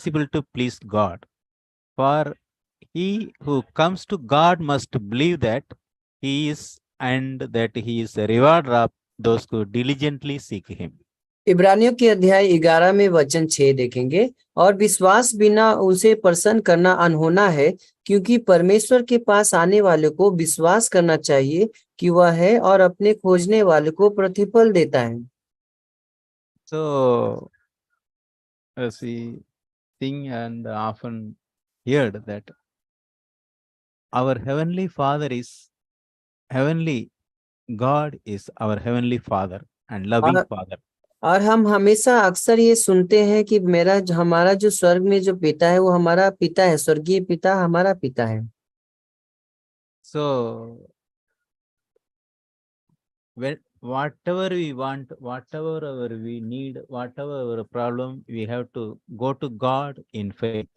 possible to please God. For he who comes to God must believe that he is and that he is a rewarder of those who diligently seek him. इब्रानियों के अध्याय 11 में वचन 6 देखेंगे, और विश्वास बिना उसे प्रसन्न करना अनहोना है, क्योंकि परमेश्वर के पास आने वाले को विश्वास करना चाहिए कि वह है, और अपने खोजने वाले को प्रतिफल देता है। So, as we sing and often heard that our heavenly Father is heavenly, God is our heavenly Father and loving और Father. और हम हमेशा अक्सर ये सुनते हैं कि हमारा जो स्वर्ग में जो पिता है वो हमारा पिता है, स्वर्गीय पिता हमारा पिता है। So, when whatever we want, whatever we need, whatever our problem, we have to go to God in faith.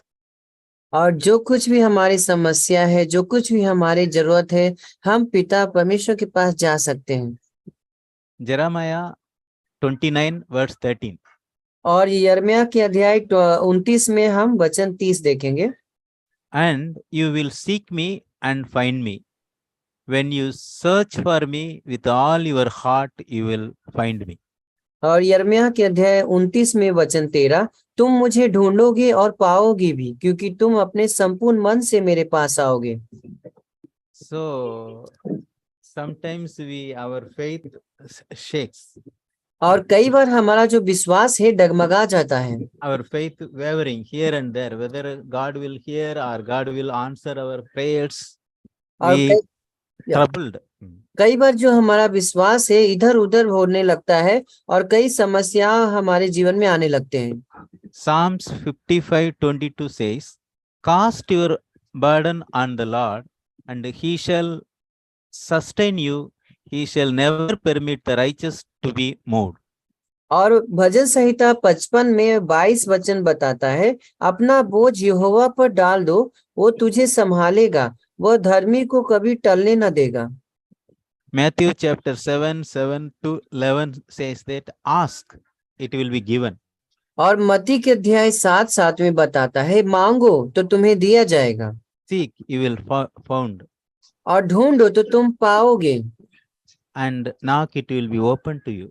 और जो कुछ भी हमारी समस्या है, जो कुछ भी हमारी जरूरत है, हम पिता परमेश्वर के पास जा सकते हैं। Jeremiah 29 verse 13. और यिर्मयाह के अध्याय 29 में हम वचन 30 देखेंगे। And you will seek me and find me. When you search for me with all your heart, you will find me. और यिर्मयाह के अध्याय 29 में वचन 13, तुम मुझे ढूंढोगे और पाओगे भी, क्योंकि तुम अपने संपूर्ण मन से मेरे पास आओगे। So sometimes our faith shakes. और कई बार हमारा जो विश्वास है डगमगा जाता है। Our faith wavering here and there, whether God will hear or God will answer our prayers. और We troubled. कई बार जो हमारा विश्वास है इधर उधर होने लगता है, और कई समस्याएं हमारे जीवन में आने लगते हैं। Psalms 55:22 says, cast your burden on the Lord, and he shall sustain you. He shall never permit the righteous to be moved. और भजन संहिता 55 में 22 वचन बताता है, अपना बोझ यहोवा पर डाल दो, वो तुझे संभालेगा, वह धर्मी को कभी टलने न देगा। Matthew chapter 7:7-11 says that ask, it will be given. और मत्ती के अध्याय 7:7 में बताता है, मांगो तो तुम्हें दिया जाएगा, Seek, you will found, और ढूंढो तो तुम पाओगे, and knock, it will be open to you.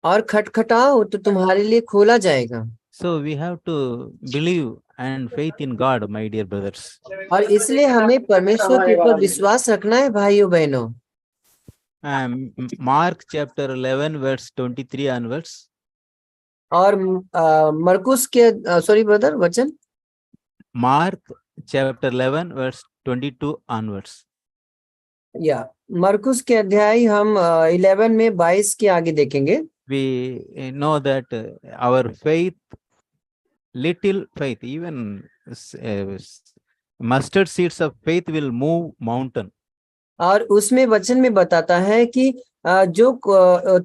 और खटखटाओ तो तुम्हारे लिए खोला जाएगा। So we have to believe and faith in God, my dear brothers. और इसलिए हमें परमेश्वर के ऊपर विश्वास रखना है भाइयों बहनों। Mark chapter 11 verse 23 onwards. और मरकुस के सॉरी ब्रदर वचन Mark chapter 11 verse 22 onwards. या मरकुस के अध्याय हम 11 में 22 के आगे देखेंगे। We know that our faith, little faith, even mustard seeds of faith will move mountain. और उसमें वचन में बताता है कि जो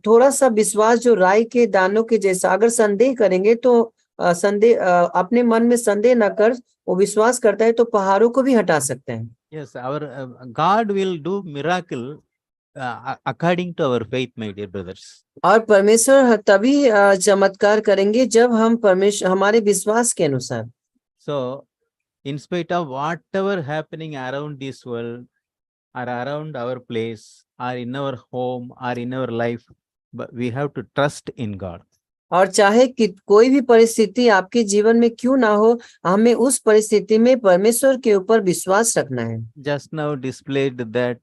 थोड़ा सा विश्वास जो राई के दानों के जैसा, अगर संदेह करेंगे तो अपने मन में संदेह न कर वो विश्वास करता है तो पहाड़ों को भी हटा सकते हैं। Yes, our God will do miracle according to our faith, my dear brothers. और परमेश्वर तभी चमत्कार करेंगे जब हम परमेश्वर हमारे विश्वास के अनुसार। So, in spite of whatever happening around this world or around our place or in our home or in our life, but we have to trust in God. और चाहे कि कोई भी परिस्थिति आपके जीवन में क्यों ना हो, हमें उस परिस्थिति में परमेश्वर के ऊपर विश्वास रखना है। Just now displayed that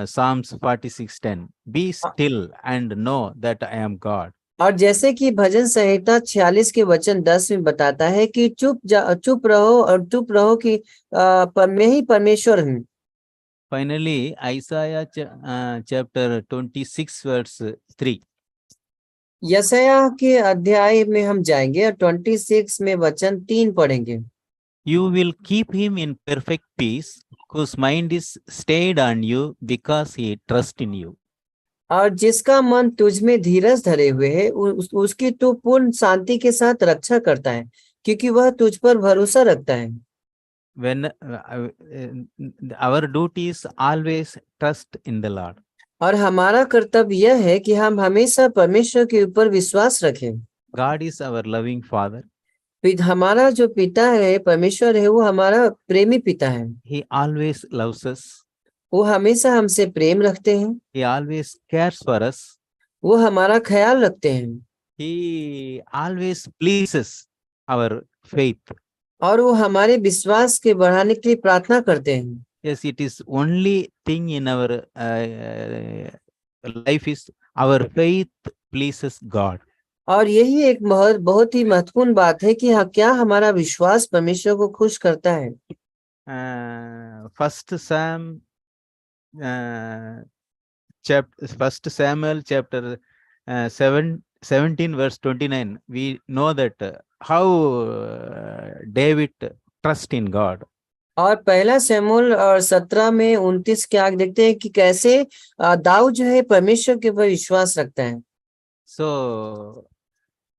Psalms 46:10, be still and know that I am God. और जैसे कि भजन संहिता 46 के वचन 10 में बताता है कि चुप रहो और चुप रहो कि मैं ही परमेश्वर हूँ। Finally, Isaiah chapter 26 verse 3. यशायाह के अध्याय में हम जाएंगे और 26 में वचन 3 पढ़ेंगे। You will keep him in perfect peace, whose mind is stayed on you because he trusts in you. और जिसका मन तुझ में धीरज धरे हुए है, उसकी तू पूर्ण शांति के साथ रक्षा करता है, क्योंकि वह तुझ पर भरोसा रखता है। When our duty is always trust in the Lord. और हमारा कर्तव्य यह है कि हम हमेशा परमेश्वर के ऊपर विश्वास रखें। God is our loving Father. हमारा जो पिता है, परमेश्वर है, वो हमारा प्रेमी पिता है। He always loves us. वो हमेशा हमसे प्रेम रखते हैं। He always cares for us. वो हमारा ख्याल रखते हैं He always pleases our faith. और वो हमारे विश्वास के बढ़ाने के लिए प्रार्थना करते हैं। Yes, it is only thing in our life is our faith pleases God. और यही एक बहुत बहुत ही महत्वपूर्ण बात है कि क्या हमारा विश्वास परमेश्वर को खुश करता है। First Samuel chapter 17 verse 29, we know that how David trust in God. और पहला शमूएल और 17 में 29 के आगे देखते हैं कि कैसे दाऊद जो है परमेश्वर के ऊपर विश्वास रखता है। So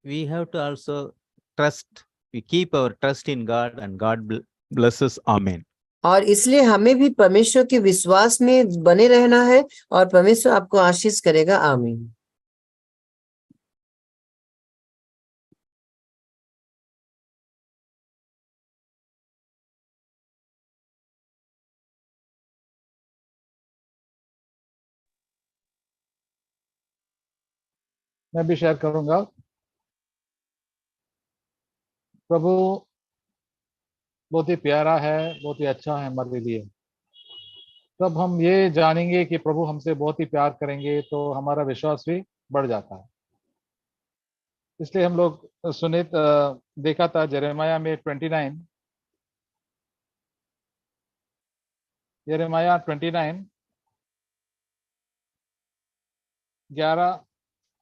we have to also trust, we keep our trust in God and God blesses. Amen. और इसलिए हमें भी परमेश्वर के विश्वास में बने रहना है और परमेश्वर आपको आशीष करेगा। आमीन। मैं भी शेयर करूंगा। प्रभु बहुत ही प्यारा है, बहुत ही अच्छा है हमारे लिए। तब हम ये जानेंगे कि प्रभु हमसे बहुत ही प्यार करेंगे तो हमारा विश्वास भी बढ़ जाता है। इसलिए हम लोग देखा था यिर्मयाह में 29, यिर्मयाह 29 11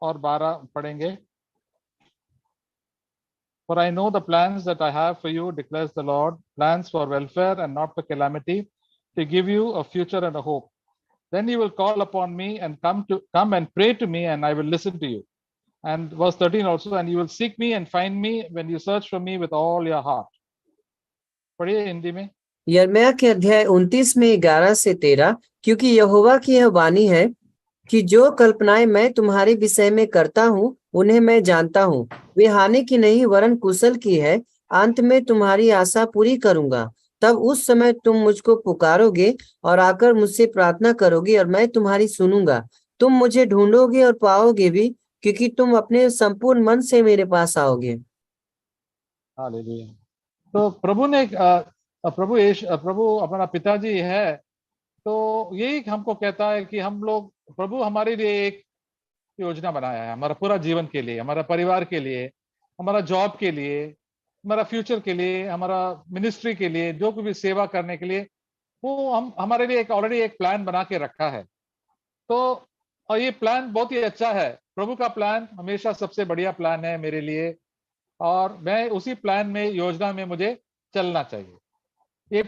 और 12 पढ़ेंगे। For I know the plans that I have for you, declares the Lord, plans for welfare and not for calamity, to give you a future and a hope. Then you will call upon me and come and pray to me, and I will listen to you. And verse 13 also, and you will seek me and find me when you search for me with all your heart. पढ़िए हिंदी में। यिर्मयाह के अध्याय 29 में 11 से 13, क्योंकि यहोवा की यह वाणी है कि जो कल्पनाएं मैं तुम्हारे विषय में करता हूँ उन्हें मैं जानता हूँ, वे हानि की नहीं वरन कुशल की है। अंत में तुम्हारी आशा पूरी करूंगा। तब उस समय तुम मुझको पुकारोगे और आकर मुझसे प्रार्थना करोगे और मैं तुम्हारी सुनूंगा। तुम मुझे ढूंढोगे और पाओगे भी, क्योंकि तुम अपने संपूर्ण मन से मेरे पास आओगे। हालेलुया। तो प्रभु हमारा पिताजी है, तो यही हमको कहता है कि हम लोग, प्रभु हमारे लिए एक योजना बनाया है, हमारा पूरा जीवन के लिए, हमारा परिवार के लिए, हमारा जॉब के लिए, हमारा फ्यूचर के लिए, हमारा मिनिस्ट्री के लिए, जो कुछ भी सेवा करने के लिए, वो हमारे लिए ऑलरेडी एक प्लान बना के रखा है। तो और ये प्लान बहुत ही अच्छा है। प्रभु का प्लान हमेशा सबसे बढ़िया प्लान है मेरे लिए, और मैं उसी प्लान में, योजना में मुझे चलना चाहिए। ये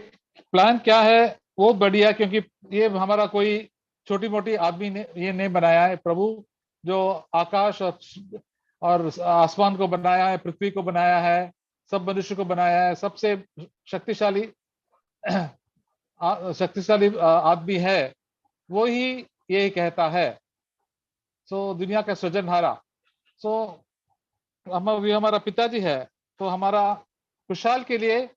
प्लान क्या है वो बढ़िया, क्योंकि ये हमारा कोई छोटी मोटी आदमी ने ये नहीं बनाया है। प्रभु जो आकाश और आसमान को बनाया है, पृथ्वी को बनाया है, सब मनुष्य को बनाया है, सबसे शक्तिशाली आदमी है, वो ही ये कहता है। सो दुनिया का सृजनहारा, सो हमारा पिताजी है, तो हमारा खुशहाल के लिए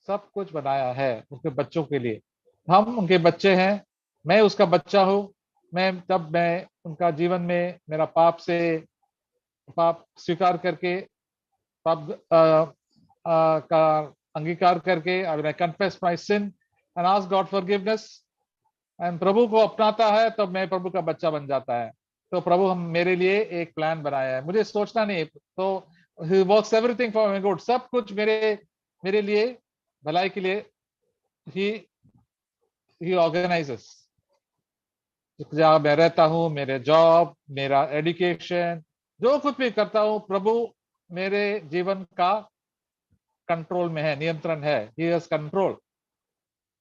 सब कुछ बनाया है, उसके बच्चों के लिए। हम उनके बच्चे हैं, मैं उसका बच्चा हूँ। जब मैं उनका जीवन में मेरा पाप स्वीकार करके, पाप का अंगीकार करके, I confess my sin and ask God forgiveness, and प्रभु को अपनाता है, तब मैं प्रभु का बच्चा बन जाता है। तो प्रभु हम मेरे लिए एक प्लान बनाया है, मुझे सोचना नहीं। तो he works everything for my good, सब कुछ मेरे लिए भलाई के लिए he organizes। जहाँ मैं रहता हूँ, मेरे जॉब, मेरा एजुकेशन, जो कुछ भी करता हूँ, प्रभु मेरे जीवन का कंट्रोल में है, नियंत्रण है। he has control।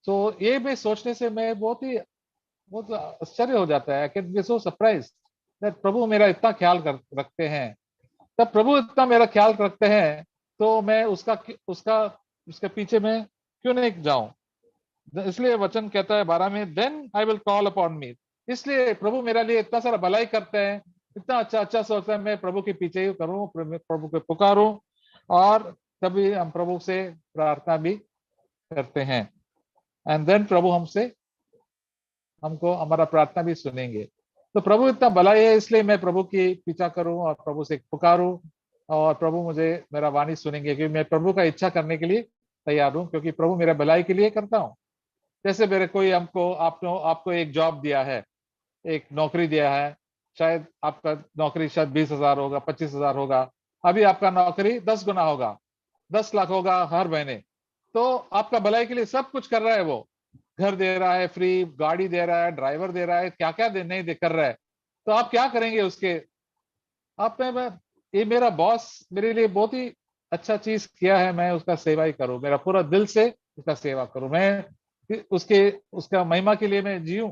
तो ये भी सोचने से मैं बहुत आश्चर्य हो जाता है। I can be so surprised that प्रभु मेरा इतना ख्याल रखते हैं। तब प्रभु इतना मेरा ख्याल रखते हैं, तो मैं उसके पीछे में क्यों नहीं जाऊं। इसलिए वचन कहता है 12 में, then I will call upon me. इसलिए प्रभु मेरा लिए इतना सारा भलाई करते हैं, इतना अच्छा सोचता है, मैं प्रभु के पीछे ही करूं, प्रभु को पुकारूं और तभी हम प्रभु से प्रार्थना भी करते हैं, एंड देन प्रभु हमको हमारा प्रार्थना भी सुनेंगे। तो प्रभु इतना भला है, इसलिए मैं प्रभु की पीछा करूं और प्रभु से पुकारूं, और प्रभु मुझे मेरा वाणी सुनेंगे, क्योंकि मैं प्रभु का इच्छा करने के लिए तैयार हूं, क्योंकि प्रभु मेरा भलाई के लिए करता हूं। जैसे मेरे कोई आपको एक जॉब दिया है, एक नौकरी दिया है, शायद आपका नौकरी शायद 20,000 होगा, 25,000 होगा, अभी आपका नौकरी 10 गुना होगा, 10 लाख होगा हर महीने। तो आपका भलाई के लिए सब कुछ कर रहा है, वो घर दे रहा है, फ्री गाड़ी दे रहा है, ड्राइवर दे रहा है, क्या क्या नहीं दे कर रहा है। तो आप क्या करेंगे उसके? आप में ये मेरा बॉस मेरे लिए बहुत ही अच्छा चीज किया है, मैं उसका सेवा ही करूं, मेरा पूरा दिल से उसका सेवा करूं, मैं उसका महिमा के लिए मैं जीऊं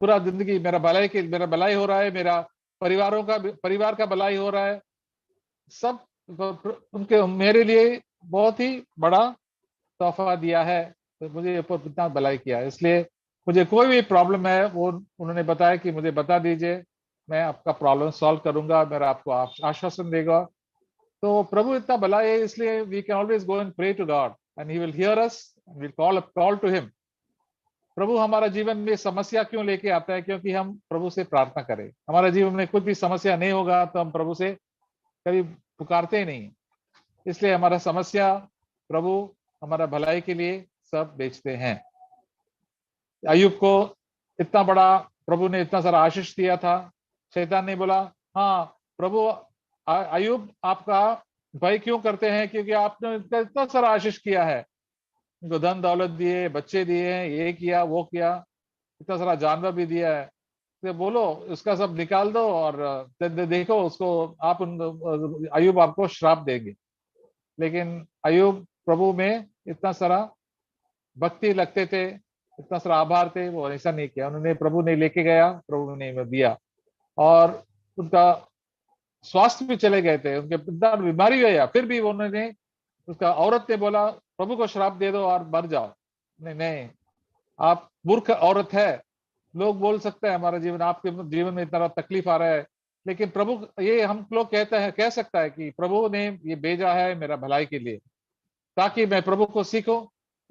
पूरा जिंदगी। मेरा भलाई हो रहा है, मेरा परिवार का भलाई हो रहा है, सब उनके मेरे लिए बहुत ही बड़ा तोहफा दिया है। तो मुझे इतना भलाई किया है, इसलिए मुझे कोई भी प्रॉब्लम है वो उन्होंने बताया कि मुझे बता दीजिए, मैं आपका प्रॉब्लम सॉल्व करूंगा, मेरा आपको आश्वासन देगा। तो प्रभु इतना भला है, इसलिए we can always go and pray to God and he will hear us, will call to him. प्रभु हमारा जीवन में समस्या क्यों लेके आता है? क्योंकि हम प्रभु से प्रार्थना करें। हमारा जीवन में कुछ भी समस्या नहीं होगा तो हम प्रभु से कभी पुकारते ही नहीं, इसलिए हमारा समस्या प्रभु हमारा भलाई के लिए सब बेचते हैं। अय्यूब को इतना बड़ा प्रभु ने इतना सारा आशीष दिया था, शैतान ने बोला, हाँ प्रभु अय्यूब आपका भय क्यों करते हैं? क्योंकि आपने इतना सारा आशीष किया है, उनको धन दौलत दिए, बच्चे दिए, ये किया वो किया, इतना सारा जानवर भी दिया है, तो बोलो उसका सब निकाल दो और देखो उसको आप अय्यूब आपको श्राप देंगे। लेकिन अय्यूब प्रभु में इतना सारा भक्ति लगते थे, इतना सारा आभार थे, वो ऐसा नहीं किया। उन्होंने प्रभु ने लेके गया, प्रभु ने दिया, और उनका स्वास्थ्य भी चले गए थे, उनके इतना बीमारी गया, फिर भी उन्होंने उसका औरत ने बोला प्रभु को श्राप दे दो और मर जाओ। नहीं, आप मूर्ख औरत है। लोग बोल सकते हैं हमारा जीवन, आपके जीवन में इतना तकलीफ आ रहा है, लेकिन प्रभु ये हम लोग कह सकता है कि प्रभु ने ये भेजा है मेरा भलाई के लिए, ताकि मैं प्रभु को सीखूं,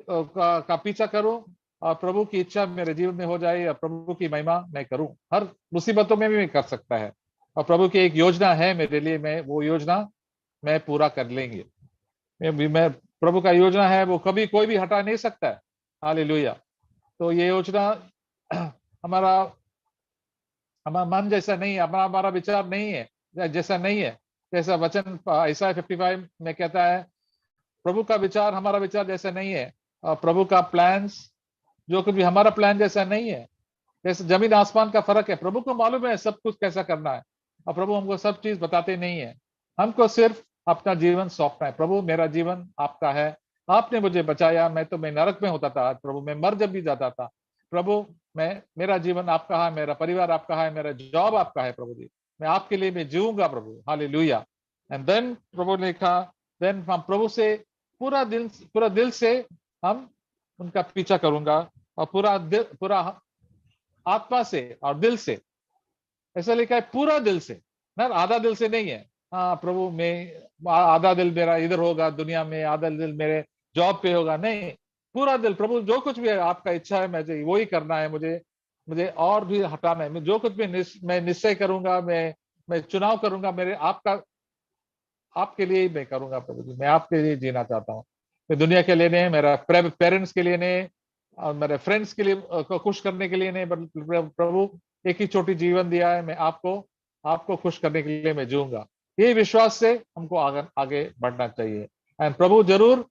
का पीछा करूं, और प्रभु की इच्छा मेरे जीवन में हो जाए, और प्रभु की महिमा मैं करूं। हर मुसीबतों में भी मैं कर सकता है, और प्रभु की एक योजना है मेरे लिए, मैं वो योजना मैं पूरा कर लेंगे। मैं प्रभु का योजना है, वो कभी कोई भी हटा नहीं सकता है। हालेलुया। तो ये योजना हमारा मन जैसा नहीं है, हमारा विचार नहीं है, जैसा नहीं है, जैसा वचन ईसाया 55 में कहता है, प्रभु का विचार हमारा विचार जैसा नहीं है, और प्रभु का प्लान्स जो कुछ भी हमारा प्लान जैसा नहीं है। जैसे जमीन आसमान का फर्क है, प्रभु को मालूम है सब कुछ कैसा करना है, और प्रभु हमको सब चीज बताते नहीं है, हमको सिर्फ अपना जीवन सौंपना है। प्रभु मेरा जीवन आपका है, आपने मुझे बचाया, मैं नरक में होता था प्रभु, मैं मर जब भी जाता था प्रभु, मेरा जीवन आपका है, मेरा परिवार आपका है, मेरा जॉब आपका है प्रभु जी, मैं आपके लिए मैं जीऊंगा प्रभु। हालेलुया। एंड देन प्रभु ने कहा, देन हम प्रभु से पूरा दिल से हम उनका पीछा करूंगा, और पूरा आत्मा से और दिल से, ऐसा लिखा है पूरा दिल से ना, आधा दिल से नहीं है। हाँ प्रभु में आधा दिल मेरा इधर होगा दुनिया में, आधा दिल मेरे जॉब पे होगा, नहीं, पूरा दिल। प्रभु जो कुछ भी है आपका इच्छा है मुझे वही करना है, मुझे और भी हटाना है, जो कुछ भी मैं निश्चय करूंगा, मैं चुनाव करूंगा, मेरे आपके लिए ही मैं करूंगा प्रभु जी, मैं आपके लिए जीना चाहता हूँ। मैं दुनिया के लिए नहीं, मेरा पेरेंट्स के लिए नहीं, और मेरे फ्रेंड्स के लिए को खुश करने के लिए नहीं, प्रभु एक ही छोटी जीवन दिया है, मैं आपको खुश करने के लिए मैं जीऊंगा। ये विश्वास से हमको आगे बढ़ना चाहिए। एंड प्रभु जरूर,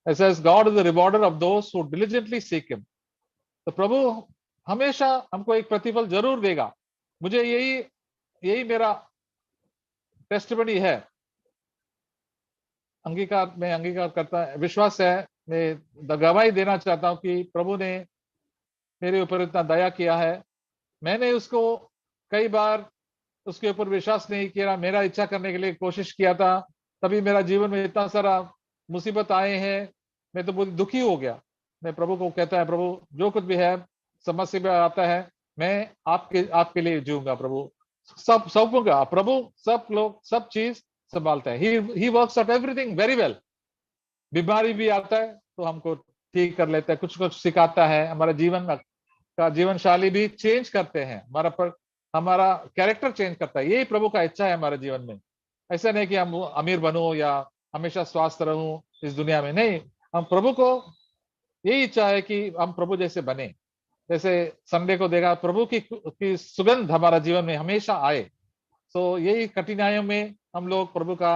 ऐसा God is the rewarder of those who diligently seek him. तो प्रभु हमेशा हमको एक प्रतिफल जरूर देगा। मुझे यही मेरा टेस्टिमनी है, अंगीकार करता है, विश्वास है, मैं गवाही देना चाहता हूं कि प्रभु ने मेरे ऊपर इतना दया किया है। मैंने उसको कई बार उसके ऊपर विश्वास नहीं किया, मेरा इच्छा करने के लिए कोशिश किया था, तभी मेरा जीवन में इतना सारा मुसीबत आए हैं, मैं तो बहुत दुखी हो गया। मैं प्रभु को कहता है, प्रभु जो कुछ भी है समस्या में आता है, मैं आपके लिए जीऊंगा प्रभु, सब सौंपूंगा प्रभु, सब चीज संभालता है। He works out everything very well. बीमारी भी आता है तो हमको ठीक कर लेता है, कुछ कुछ सिखाता है, हमारा जीवन का जीवन शैली भी चेंज करते हैं, हमारा कैरेक्टर चेंज करता है। यही प्रभु का इच्छा है हमारे जीवन में। ऐसा नहीं कि हम अमीर बनूं या हमेशा स्वस्थ रहूं इस दुनिया में, नहीं, हम प्रभु को यही इच्छा है कि हम प्रभु जैसे बने। जैसे संडे को देखा, प्रभु की सुगंध हमारा जीवन में हमेशा आए। तो यही कठिनाइयों में हम लोग प्रभु का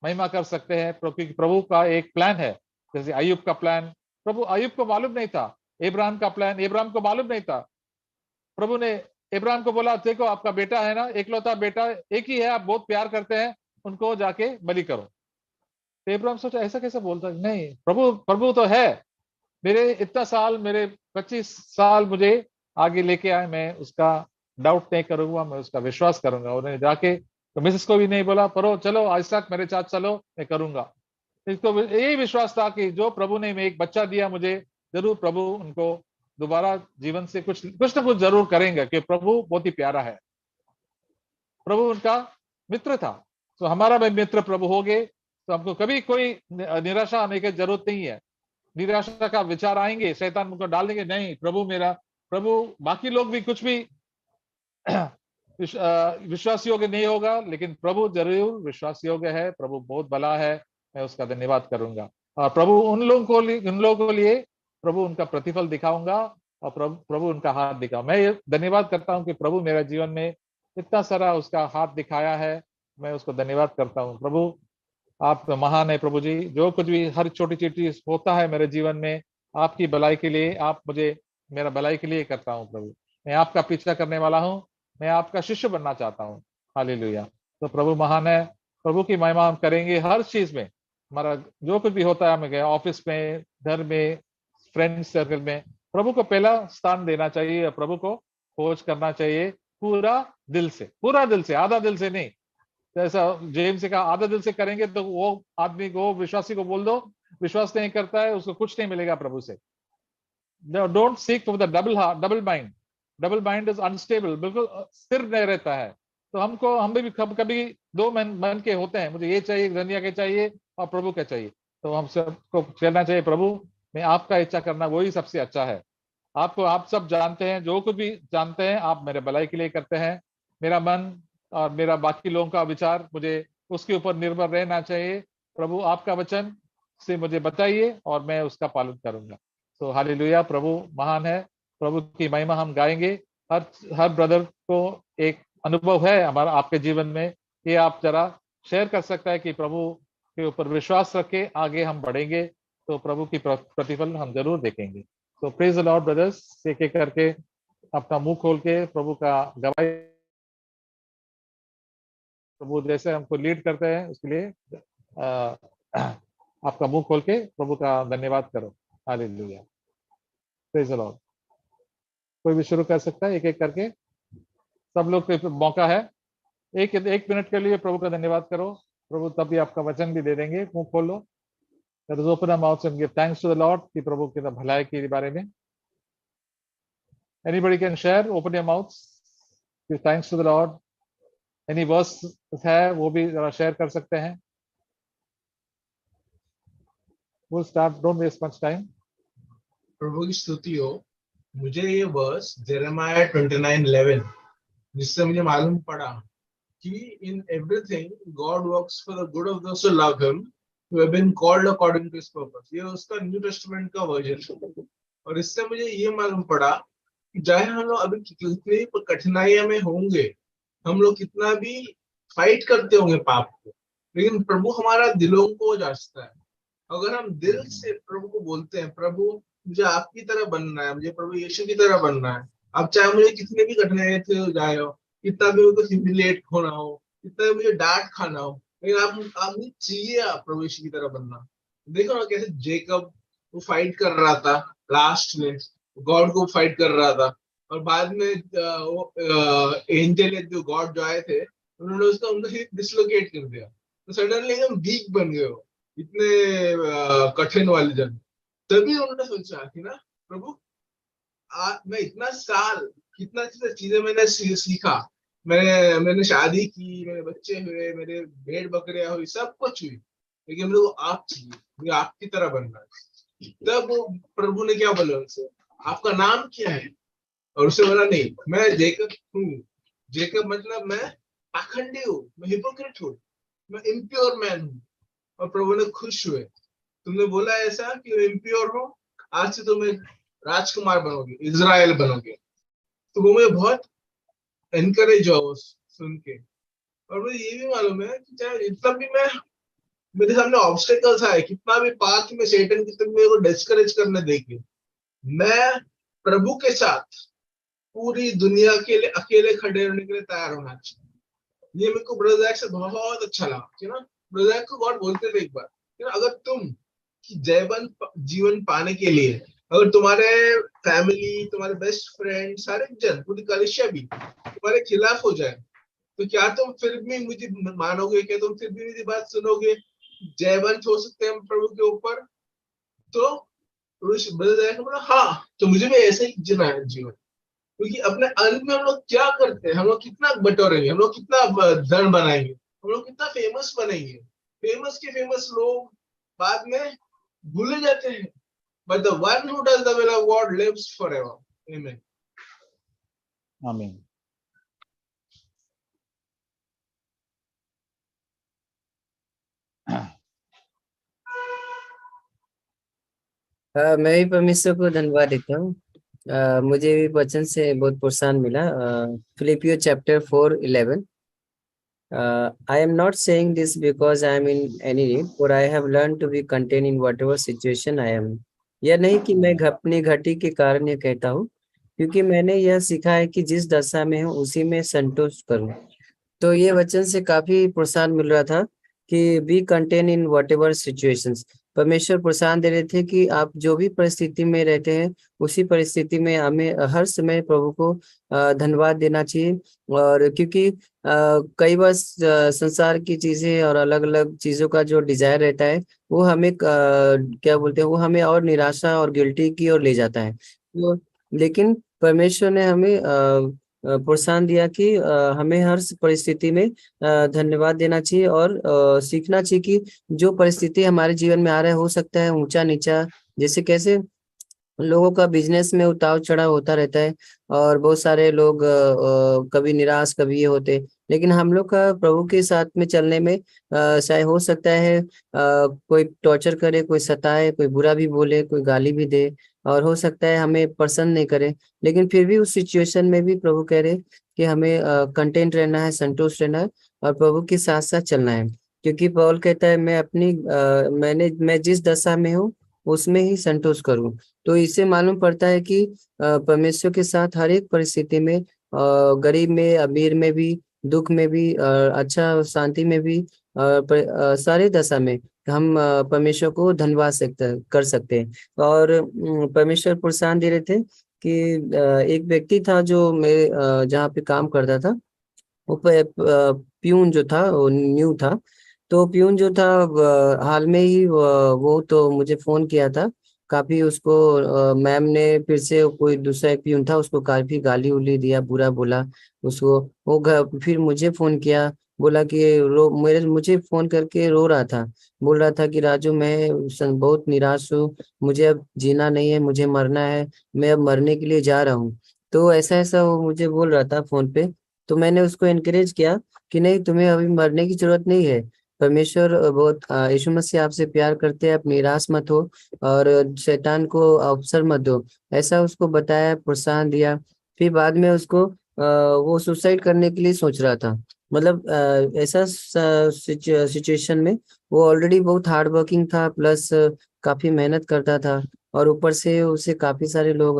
महिमा कर सकते हैं, क्योंकि प्रभु का एक प्लान है। जैसे अय्यूब का प्लान, प्रभु अय्यूब को मालूम नहीं था। इब्राहिम का प्लान इब्राहिम को मालूम नहीं था। प्रभु ने इब्राहिम को बोला, देखो आपका बेटा है ना, एकलौता बेटा एक ही है, आप बहुत प्यार करते हैं, उनको जाके बलि करो। तो इब्राहिम सोचा ऐसा कैसे बोलता है, नहीं, प्रभु प्रभु तो है, मेरे इतना साल, मेरे 25 साल मुझे आगे लेके आए, मैं उसका डाउट नहीं करूंगा, मैं उसका विश्वास करूंगा। उन्होंने जाके तो मिसेस को भी नहीं बोला, परो चलो आज तक मेरे साथ चलो, मैं करूंगा। इसको यही विश्वास था कि जो प्रभु ने एक बच्चा दिया मुझे, जरूर प्रभु उनको दोबारा जीवन से कुछ ना कुछ जरूर करेंगे, कि प्रभु बहुत ही प्यारा है। प्रभु उनका मित्र था। तो हमारा भी मित्र प्रभु हो गए, तो हमको कभी कोई निराशा आने की जरूरत नहीं है। निराशा का विचार आएंगे, शैतान उनको डाल देंगे, नहीं, प्रभु बाकी लोग भी कुछ भी विश्वास योग्य नहीं होगा, लेकिन प्रभु जरूर विश्वास योग्य है। प्रभु बहुत भला है, मैं उसका धन्यवाद करूंगा। और प्रभु उन लोगों को लिए प्रभु उनका प्रतिफल दिखाऊंगा, और प्रभु उनका हाथ दिखाओ। मैं ये धन्यवाद करता हूँ कि प्रभु मेरा जीवन में इतना सारा उसका हाथ दिखाया है, मैं उसको धन्यवाद करता हूँ। प्रभु आप महान है प्रभु जी। जो कुछ भी हर छोटी छोटी होता है मेरे जीवन में, आपकी भलाई के लिए, आप मुझे मेरा भलाई के लिए करता हूँ प्रभु। मैं आपका पीछा करने वाला हूँ, मैं आपका शिष्य बनना चाहता हूँ। हालेलुया। तो प्रभु महान है, प्रभु की महिमा हम करेंगे हर चीज में। हमारा जो कुछ भी होता है, हमें ऑफिस में, घर में, फ्रेंड सर्कल में, प्रभु को पहला स्थान देना चाहिए, प्रभु को खोज करना चाहिए पूरा दिल से, आधा दिल से नहीं। जैसा जेम्स से कहा, आधा दिल से करेंगे तो वो आदमी को, विश्वासी को बोल दो, विश्वास नहीं करता है, उसको कुछ नहीं मिलेगा प्रभु से। Don't seek for the double mind. Double mind is unstable, बिल्कुल स्थिर नहीं रहता है। तो हम भी कभी दो मन के होते हैं, मुझे ये चाहिए, दुनिया के चाहिए और प्रभु के चाहिए। तो हम सबको कहना चाहिए, प्रभु मैं आपका इच्छा करना वही सबसे अच्छा है। आप सब जानते हैं, जो कुछ भी जानते हैं, आप मेरे भलाई के लिए करते हैं। मेरा मन और मेरा बाकी लोगों का विचार मुझे उसके ऊपर निर्भर रहना चाहिए। प्रभु आपका वचन से मुझे बताइए और मैं उसका पालन करूंगा। तो हालेलुया, प्रभु महान है, प्रभु की महिमा हम गाएंगे। हर ब्रदर को एक अनुभव है हमारा आपके जीवन में, ये आप जरा शेयर कर सकता है कि प्रभु के ऊपर विश्वास रखे आगे हम बढ़ेंगे, तो प्रभु की प्रतिफल हम जरूर देखेंगे। तो प्रेज द लॉर्ड ब्रदर्स, एक एक करके अपना मुंह खोल के प्रभु का गवाही, प्रभु जैसे हमको लीड करते हैं उसके लिए आपका मुंह खोल के प्रभु का धन्यवाद करो। Hallelujah, praise the Lord. कोई भी शुरू कर सकता है एक एक करके, सब लोग को मौका है। एक मिनट के लिए प्रभु का धन्यवाद करो, प्रभु तभी आपका वचन भी दे देंगे। मुंह खोल लो, let us open our mouths and give thanks to the Lord कि प्रभु के भलाई के बारे में। Anybody can share, open your mouths, give thanks to the Lord। Any verse है वो भी जरा शेयर कर सकते हैं। We'll start, don't waste much time। प्रभु की स्तुति हो। मुझे ये वर्स जेरेमाया 29:11 जिससे मुझे मालूम पड़ा कि in everything God works for the good of those who love him who have been called according to his purpose। ये उसका न्यू टेस्टामेंट का वर्जन। और इससे मुझे ये मालूम पड़ा कि चाहे हम लोग अभी कितनी कठिनाइयों में होंगे, हम लोग कितना भी फाइट करते होंगे पाप को, लेकिन प्रभु हमारा दिलों को जांचता है। अगर हम दिल से प्रभु को बोलते हैं, प्रभु मुझे आपकी तरह बनना है, मुझे प्रभु यीशु की तरह बनना है, अब चाहे मुझे कितने भी कठिनाई हो जाए हो, कितना भी मुझे ह्यूमिलिएट होना हो, कितना भी मुझे डांट खाना हो, लेकिन आप मुझे चाहिए आप प्रभु यीशु की तरह बनना। देखो ना कैसे जेकब वो फाइट कर रहा था, लास्ट में गॉड को फाइट कर रहा था, और बाद में एंजल जो गॉड जो आए थे उन्होंने उनका हिप डिसलोकेट कर दिया। तो सडनली एकदम वीक बन गए हो, इतने कठिन वाले जन। तभी उन्होंने सोचा कि ना प्रभु मैं इतना साल कितना चीजें मैंने सीखा, मैंने शादी की, मेरे बच्चे हुए, मेरे भेड़ बकरियां हुई, सब कुछ हुई, लेकिन मेरे को आप चाहिए, मुझे आपकी तरह बनना है। तब प्रभु ने क्या बोला उनसे, आपका नाम क्या है? और उसे बोला नहीं, मैं जेकब हूँ। जेकब मतलब मैं पाखंडी हूँ, मैं हिपोक्रेट हूँ, मैं इम्प्योर मैन हूँ। और प्रभु ने खुश हुए, तुमने बोला ऐसा कि इम्प्योर हो, आज से तुम्हें राजकुमार बनोगे, इजराइल बनोगे। तो वो मुझे बहुत एनकरेज हुआ वो सुन के। और मुझे ये भी मालूम है कि चाहे जितना भी मैं, मेरे सामने ऑब्स्टेकल्स आए, कितना भी पाथ में शैतान कितना भी मेरे को डिस्करेज करने देगी, मैं प्रभु के साथ पूरी दुनिया के लिए अकेले खड़े होने के लिए तैयार होना चाहिए। ये मेरे को ब्रदर जैक से बहुत अच्छा लगा कि ना, ब्रदर जैक को गॉड बोलते थे एक बार कि ना, अगर तुम जयवंत जीवन पाने के लिए, अगर तुम्हारे फैमिली, तुम्हारे बेस्ट फ्रेंड, सारे जन, पूरी कलिसिया भी तुम्हारे खिलाफ हो जाए, तो क्या तुम फिर भी मुझे मानोगे? क्या तुम फिर भी मेरी बात सुनोगे? जयवंत हो सकते हैं हम प्रभु के ऊपर? तो ब्रदर ने बोला हाँ, तो मुझे भी ऐसे ही जीना है जीवन। क्योंकि अपने अंत में हम लोग क्या करते हैं, हम लोग कितना बटोरेंगे, हम लोग कितना धन बनाएंगे, हम लोग कितना फेमस बनेंगे। फेमस के फेमस लोग बाद में भूले जाते हैं, but the one who does the will of God lives forever. आमीन। आमीन। मैं भी परमेश्वर को धन्यवाद देता हूँ। मुझे भी वचन से बहुत प्रोत्साहन मिला। फिलिपियो chapter 4:11। I am not saying this because I am in any need, for I have learned to be content in whatever situation I am. यह नहीं कि मैं अपनी घटी के कारण यह कहता हूँ, क्योंकि मैंने यह सीखा है कि जिस दशा में हूँ उसी में संतोष करूँ। तो ये वचन से काफी प्रोत्साहन मिल रहा था कि be content in whatever situations. परमेश्वर प्रोत्साहन दे रहे थे कि आप जो भी परिस्थिति में रहते हैं, उसी परिस्थिति में हमें हर समय प्रभु को धन्यवाद देना चाहिए। और क्योंकि कई बार संसार की चीजें और अलग अलग चीजों का जो डिजायर रहता है, वो हमें क्या बोलते हैं, वो हमें और निराशा और गिल्टी की ओर ले जाता है। तो लेकिन परमेश्वर ने हमें प्रोत्साहन दिया कि हमें हर परिस्थिति में धन्यवाद देना चाहिए और सीखना चाहिए कि जो परिस्थिति हमारे जीवन में आ रहा है, हो सकता है ऊंचा नीचा, जैसे कैसे लोगों का बिजनेस में उतार चढ़ाव होता रहता है और बहुत सारे लोग कभी निराश कभी ये होते, लेकिन हम लोग का प्रभु के साथ में चलने में शायद हो सकता है कोई टॉर्चर करे, कोई सताए, कोई बुरा भी बोले, कोई गाली भी दे, और हो सकता है हमें पसंद नहीं करे, लेकिन फिर भी उस सिचुएशन में भी प्रभु कह रहे कि हमें कंटेंट रहना है, संतुष्ट रहना है और प्रभु के साथ साथ चलना है। क्योंकि पौल कहता है मैं जिस दशा में हूँ उसमें ही संतोष करूं। तो इससे मालूम पड़ता है कि परमेश्वर के साथ हर एक परिस्थिति में, गरीब में, अमीर में भी, दुख में भी, अच्छा शांति में भी, सारे दशा में हम परमेश्वर को धन्यवाद कर सकते हैं। और परमेश्वर प्रोत्साहन दे रहे थे कि एक व्यक्ति था जो मेरे जहाँ पे काम करता था, वो प्यून जो था वो न्यू था। तो प्यून जो था हाल में ही वो तो मुझे फोन किया था काफी, उसको मैम ने फिर से, कोई दूसरा एक प्यून था उसको काफी गाली उली दिया, बुरा बोला उसको। वो फिर मुझे फोन किया, बोला कि मुझे फोन करके रो रहा था, बोल रहा था कि राजू मैं बहुत निराश हूँ, मुझे अब जीना नहीं है, मुझे मरना है, मैं अब मरने के लिए जा रहा हूँ। तो ऐसा ऐसा वो मुझे बोल रहा था फोन पे। तो मैंने उसको एनकरेज किया कि नहीं, तुम्हें अभी मरने की जरूरत नहीं है, परमेश्वर बहुत यीशु मसीह आपसे प्यार करते हैं, आप निराश मत हो और शैतान को अवसर मत दो, ऐसा उसको बताया, प्रोत्साहन दिया। फिर बाद में उसको वो सुसाइड करने के लिए सोच रहा था। मतलब ऐसा सिचुएशन में वो ऑलरेडी बहुत हार्ड वर्किंग था, प्लस काफी मेहनत करता था, और ऊपर से उसे काफी सारे लोग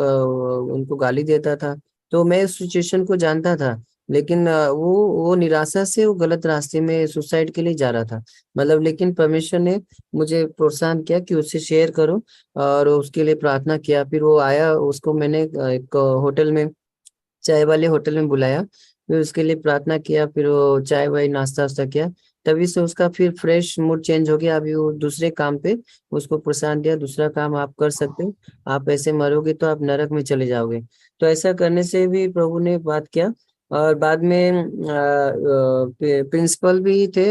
उनको गाली देता था। तो मैं उस सिचुएशन को जानता था, लेकिन वो निराशा से वो गलत रास्ते में सुसाइड के लिए जा रहा था। मतलब लेकिन परमेश्वर ने मुझे प्रोत्साहन किया कि उससे शेयर करो और उसके लिए प्रार्थना किया। फिर वो आया, उसको मैंने एक होटल में, चाय वाले होटल में बुलाया, फिर उसके लिए प्रार्थना किया, फिर वो चाय वाय नाश्ता वास्ता किया। तभी से उसका फिर फ्रेश मूड चेंज हो गया। अभी वो दूसरे काम पे, उसको प्रोत्साहन दिया, दूसरा काम आप कर सकते हो, आप ऐसे मरोगे तो आप नरक में चले जाओगे। तो ऐसा करने से भी प्रभु ने बात किया और बाद में प्रिंसिपल भी थे।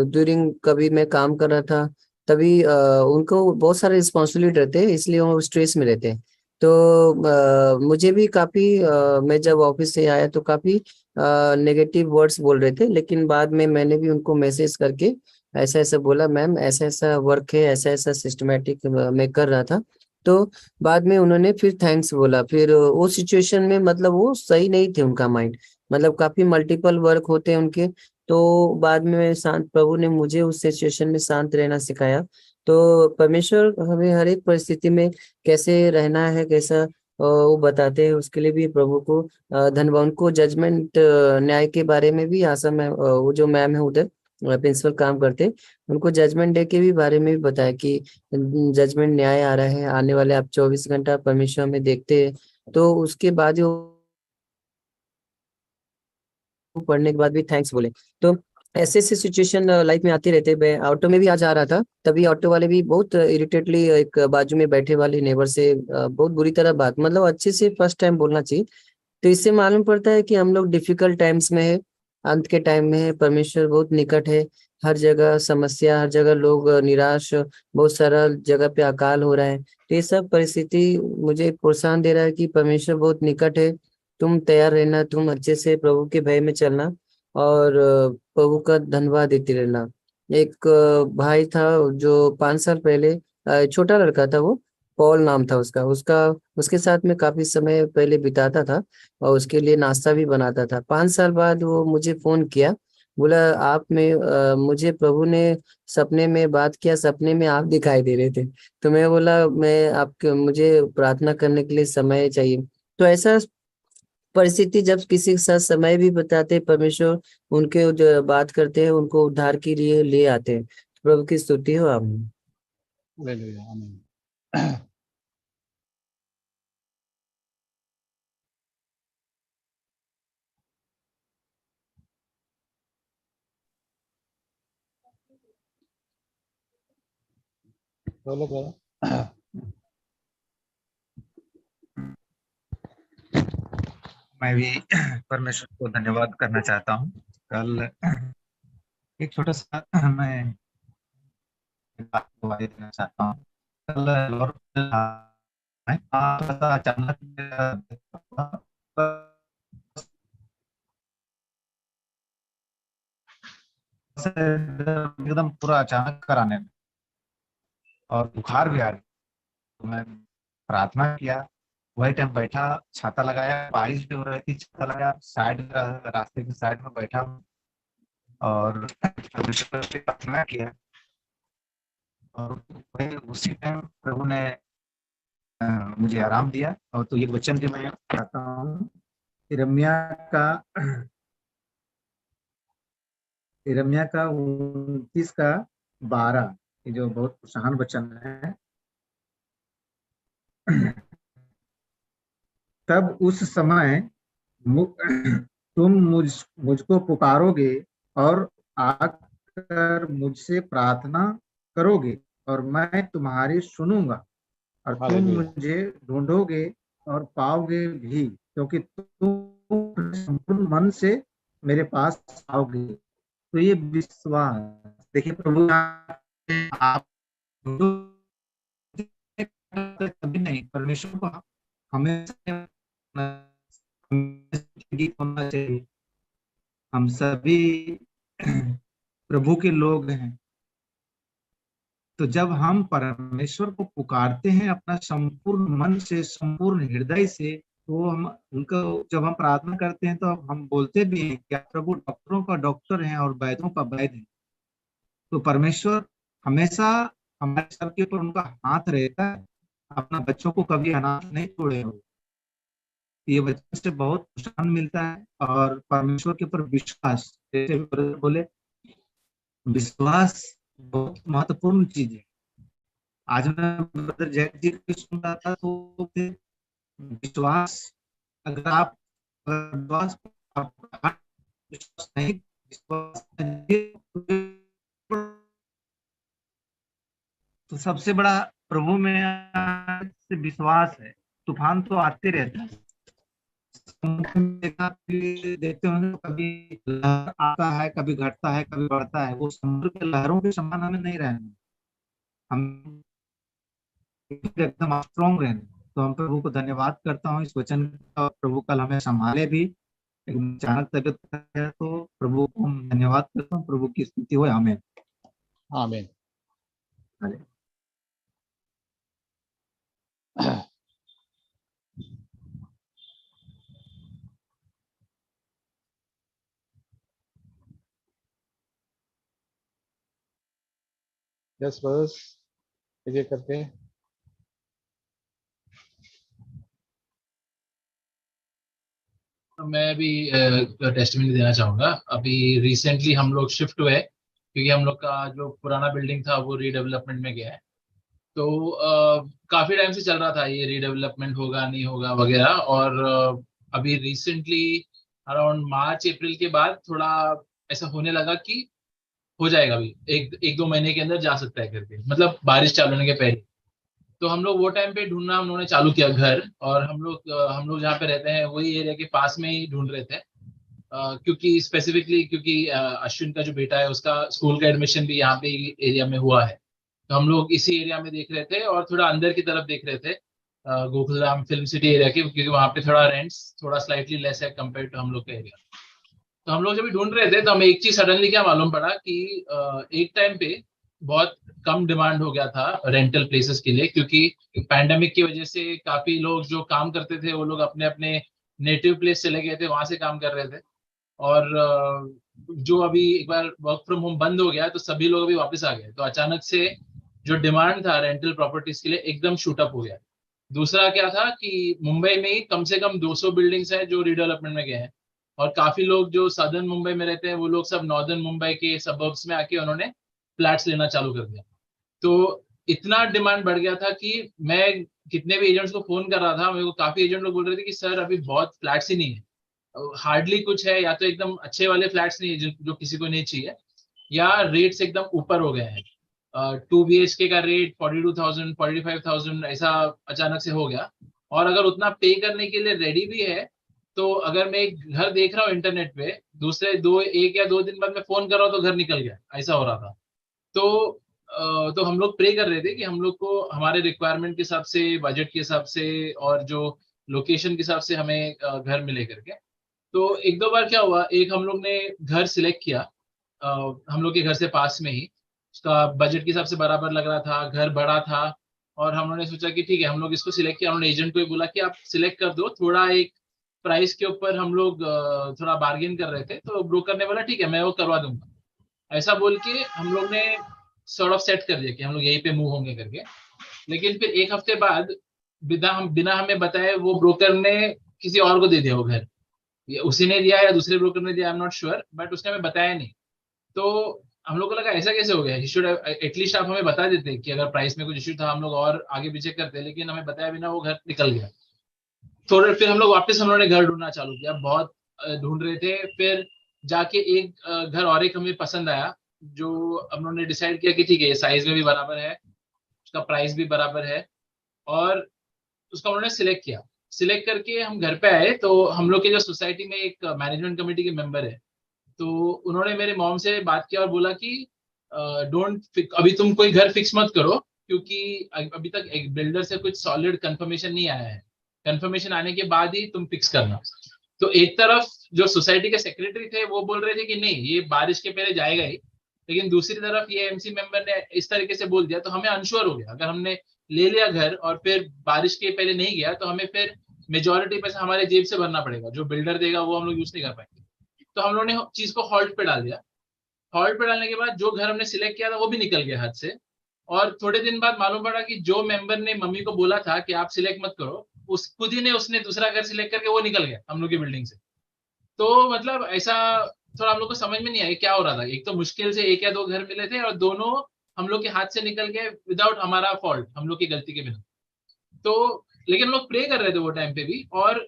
ड्यूरिंग कभी मैं काम कर रहा था तभी उनको बहुत सारे रिस्पॉन्सिबिलिटी रहते, इसलिए वो स्ट्रेस में रहते। तो मुझे भी काफी मैं जब ऑफिस से आया तो काफी नेगेटिव वर्ड्स बोल रहे थे, लेकिन बाद में मैंने भी उनको मैसेज करके ऐसा ऐसा बोला, मैम ऐसा ऐसा वर्क है, ऐसा ऐसा सिस्टमेटिक मैं कर रहा था। तो बाद में उन्होंने फिर थैंक्स बोला। फिर वो सिचुएशन में मतलब वो सही नहीं थे, उनका माइंड मतलब काफी मल्टीपल वर्क होते हैं उनके। तो बाद में शांत, प्रभु ने मुझे उस सिचुएशन में शांत रहना सिखाया। तो परमेश्वर हमें हर एक परिस्थिति में कैसे रहना है, कैसा वो बताते हैं। उसके लिए भी प्रभु को धन्यवाद। उनको जजमेंट न्याय के बारे में भी आशा मैम, वो जो मैम है उधर प्रिंसिपल काम करते, उनको जजमेंट डे के भी बारे में भी बताया कि जजमेंट न्याय आ रहा है आने वाले, आप 24 घंटा परमेश्वर में देखते हैं। तो उसके बाद वो पढ़ने के बाद भी थैंक्स बोले। तो ऐसे ऐसे सिचुएशन लाइफ में आते रहते। मैं ऑटो में भी आज आ रहा था, तभी ऑटो वाले भी बहुत इरिटेटली एक बाजू में बैठे वाले नेबर से बहुत बुरी तरह बात, मतलब अच्छे से फर्स्ट टाइम बोलना चाहिए। तो इससे मालूम पड़ता है कि हम लोग डिफिकल्ट टाइम्स में है, अंत के टाइम में है, परमेश्वर बहुत निकट है। हर जगह समस्या, हर जगह लोग निराश, बहुत सारा जगह पे अकाल हो रहा है। तो ये सब परिस्थिति मुझे प्रोत्साहन दे रहा है कि परमेश्वर बहुत निकट है। तुम तैयार रहना, तुम अच्छे से प्रभु के भय में चलना और प्रभु का धन्यवाद देते रहना। एक भाई था जो 5 साल पहले, छोटा लड़का था वो, पॉल नाम था उसका उसका उसके साथ में काफी समय पहले बिताता था और उसके लिए नाश्ता भी बनाता था। 5 साल बाद वो मुझे फोन किया, बोला आप में मुझे प्रभु ने सपने में बात किया, सपने में आप दिखाई दे रहे थे। तो मैं बोला मैं आपके, मुझे प्रार्थना करने के लिए समय चाहिए। तो ऐसा परिस्थिति जब किसी के साथ समय भी बताते हैं, परमेश्वर उनके जो बात करते हैं उनको उद्धार के लिए ले आते हैं। प्रभु की स्तुति हो आप। हालेलुया, आमीन। बोलो बोलो। मैं भी परमेश्वर को धन्यवाद करना चाहता हूँ। कल एक छोटा सा मैं बात को आगे देना चाहता हूँ। कल लॉर्ड थोड़ा सा अचानक एकदम पूरा अचानक कराने लगा और बुखार भी आ गई। तो मैं प्रार्थना किया, वही टाइम बैठा, छाता लगाया, बारिश भी हो रही थी, छाता लगाया, साइड रास्ते के साइड में बैठा और परमेश्वर से प्रार्थना किया। और वही उसी टाइम प्रभु ने मुझे आराम दिया। और तो ये वचन जो मैं पढ़ता हूँ यिर्मयाह का 29 का 12, ये जो बहुत प्रोत्साहन वचन है। तब उस समय तुम मुझको पुकारोगे और आकर मुझसे प्रार्थना करोगे और मैं तुम्हारी सुनूंगा। और तुम हालेलुया, मुझे ढूंढोगे और पाओगे भी, क्योंकि तुम संपूर्ण मन से मेरे पास आओगे। तो ये विश्वास, देखिए प्रभु आप कभी नहीं, परमेश्वर को हमेशा गीत होना चाहिए। हम सभी प्रभु के लोग हैं। तो जब हम परमेश्वर को पुकारते हैं अपना संपूर्ण मन से, संपूर्ण हृदय से, तो हम उनको, जब हम प्रार्थना करते हैं तो हम बोलते भी हैं कि प्रभु डॉक्टरों का डॉक्टर हैं और वैद्यों का वैद्य है। तो परमेश्वर हमेशा हमारे सर के ऊपर उनका हाथ रहता है। अपना बच्चों को कभी अनाथ नहीं छोड़े हो। ये बच्चों से बहुत प्रोत्साहन मिलता है और परमेश्वर के ऊपर विश्वास, जैसे ब्रदर बोले, विश्वास बहुत महत्वपूर्ण चीज है। आज मैं ब्रदर जैक जी को सुन रहा था तो फिर विश्वास, अगर आप विश्वास विश्वास नहीं, विश्वास तो सबसे बड़ा प्रभु में विश्वास है। तूफान तो आते रहता है, देखा देखते होंगे, तो कभी लहर आता है, कभी घटता है, कभी बढ़ता है। वो समुद्र के लहरों के समान हमें नहीं रहना, हम एकदम स्ट्रॉन्ग रहना। तो हम प्रभु को धन्यवाद करता हूँ इस वचन का। प्रभु कल हमें संभाले भी, एकदम अचानक तबियत खराब है, तो प्रभु को हम धन्यवाद करता हूँ। प्रभु की स्तुति हो, आमीन। आमीन। यस बस ये करके मैं भी टेस्टिमनी देना चाहूंगा। अभी रिसेंटली हम लोग शिफ्ट हुए, क्योंकि हम लोग का जो पुराना बिल्डिंग था वो रीडेवलपमेंट में गया है। तो काफी टाइम से चल रहा था ये रीडेवलपमेंट होगा नहीं होगा वगैरह, और अभी रिसेंटली अराउंड मार्च अप्रैल के बाद थोड़ा ऐसा होने लगा कि हो जाएगा, अभी एक दो महीने के अंदर जा सकता है करके, मतलब बारिश चालू होने के पहले। तो हम लोग वो टाइम पे ढूंढना हम लोगों ने चालू किया घर, और हम लोग जहाँ पे रहते हैं वही एरिया के पास में ही ढूंढ रहे थे। क्योंकि स्पेसिफिकली क्योंकि अश्विन का जो बेटा है उसका स्कूल का एडमिशन भी यहाँ पे एरिया में हुआ है। तो हम लोग इसी एरिया में देख रहे थे, और थोड़ा अंदर की तरफ देख रहे थे, गोकुलधाम फिल्म सिटी एरिया के, क्योंकि वहाँ पे थोड़ा रेंट्स थोड़ा स्लाइटली लेस है कम्पेयर टू हम लोग का एरिया। तो हम लोग जब ढूंढ रहे थे तो हमें एक चीज सडनली क्या मालूम पड़ा कि एक टाइम पे बहुत कम डिमांड हो गया था रेंटल प्लेसेस के लिए, क्योंकि पैंडेमिक की वजह से काफी लोग जो काम करते थे वो लोग अपने अपने नेटिव प्लेस चले गए थे, वहां से काम कर रहे थे। और जो अभी एक बार वर्क फ्रॉम होम बंद हो गया तो सभी लोग अभी वापस आ गए, तो अचानक से जो डिमांड था रेंटल प्रॉपर्टीज के लिए एकदम शूट अप हो गया। दूसरा क्या था कि मुंबई में ही कम से कम 200 बिल्डिंग्स हैं जो रीडेवलपमेंट में गए हैं, और काफी लोग जो सदर्न मुंबई में रहते हैं वो लोग सब नॉर्दर्न मुंबई के सबर्ब्स में आके उन्होंने फ्लैट्स लेना चालू कर दिया। तो इतना डिमांड बढ़ गया था कि मैं कितने भी एजेंट्स को फोन कर रहा था, मेरे को काफी एजेंट लोग बोल रहे थे कि सर अभी बहुत फ्लैट्स ही नहीं है, हार्डली कुछ है, या तो एकदम अच्छे वाले फ्लैट्स नहीं है जो किसी को नहीं चाहिए, या रेट्स एकदम ऊपर हो गए हैं। 2 BHK का रेट 42,000 45,000 ऐसा अचानक से हो गया। और अगर उतना पे करने के लिए रेडी भी है, तो अगर मैं एक घर देख रहा हूँ इंटरनेट पे, दूसरे एक या दो दिन बाद मैं फोन कर रहा हूँ तो घर निकल गया, ऐसा हो रहा था। तो तो हम लोग प्रे कर रहे थे कि हम लोग को हमारे रिक्वायरमेंट के हिसाब से, बजट के हिसाब से, और जो लोकेशन के हिसाब से हमें घर मिले करके। तो एक दो बार क्या हुआ, एक हम लोग ने घर सिलेक्ट किया हम लोग के घर से पास में ही, उसका बजट के हिसाब से बराबर लग रहा था, घर बड़ा था, और हम लोगों ने सोचा कि ठीक है हम लोग इसको सिलेक्ट किया। उन्होंने एजेंट को भी बोला कि आप सिलेक्ट कर दो, थोड़ा एक प्राइस के ऊपर हम लोग थोड़ा बार्गेन कर रहे थे, तो ब्रोकर ने बोला ठीक है मैं वो करवा दूंगा। ऐसा बोल के हम लोग ने सॉर्ट ऑफ सेट कर दिया कि हम लोग यहीं पे मूव होंगे करके। लेकिन फिर एक हफ्ते बाद बिना हमें बताए वो ब्रोकर ने किसी और को दे दिया वो घर, उसी ने दिया या दूसरे ब्रोकर ने दिया, I am not sure, but उसने हमें बताया नहीं। तो हम लोग को लगा ऐसा कैसे हो गया, ही शुड एटलीस्ट आप हमें बता देते कि अगर प्राइस में कुछ इश्यू था हम लोग और आगे पीछे करते, लेकिन हमें बताया बिना वो घर निकल गया। थोड़े फिर हम लोग वापस हम लोगों ने घर ढूंढना चालू किया, बहुत ढूंढ रहे थे। फिर जाके एक घर और एक हमें पसंद आया, जो हम लोगों ने डिसाइड किया कि ठीक है ये साइज में भी बराबर है, उसका प्राइस भी बराबर है, और उसका उन्होंने सिलेक्ट किया। सिलेक्ट करके हम घर पे आए, तो हम लोग के जो सोसाइटी में एक मैनेजमेंट कमेटी के मेंबर है, तो उन्होंने मेरे मॉम से बात किया और बोला कि अभी तुम कोई घर फिक्स मत करो, क्योंकि अभी तक एक बिल्डर से कुछ सॉलिड कंफर्मेशन नहीं आया है, कंफर्मेशन आने के बाद ही तुम फिक्स करना। तो एक तरफ जो सोसाइटी के सेक्रेटरी थे वो बोल रहे थे कि नहीं ये बारिश के पहले जाएगा ही, लेकिन दूसरी तरफ ये एमसी मेंबर ने इस तरीके से बोल दिया, तो हमें अनश्योर हो गया। अगर हमने ले लिया घर और फिर बारिश के पहले नहीं गया, तो हमें फिर मेजोरिटी पैसा हमारे जेब से भरना पड़ेगा, जो बिल्डर देगा वो हम लोग यूज नहीं कर पाएंगे। तो हम लोगों ने चीज को हॉल्ट पे डाल दिया। हॉल्ट पे डालने के बाद जो घर हमने सिलेक्ट किया था वो भी निकल गया हाथ से। और थोड़े दिन बाद मालूम पड़ा कि जो मेंबर ने मम्मी को बोला था कि आप सिलेक्ट मत करो, उस खुद ही ने उसने दूसरा घर सिलेक्ट करके वो निकल गया हम लोग की बिल्डिंग से। तो मतलब ऐसा थोड़ा हम लोग को समझ में नहीं आया क्या हो रहा था। एक तो मुश्किल से एक या दो घर मिले थे और दोनों हम लोग के हाथ से निकल गए विदाउट हमारा फॉल्ट, हम लोग की गलती के बिना। तो लेकिन हम लोग प्रे कर रहे थे वो टाइम पे भी, और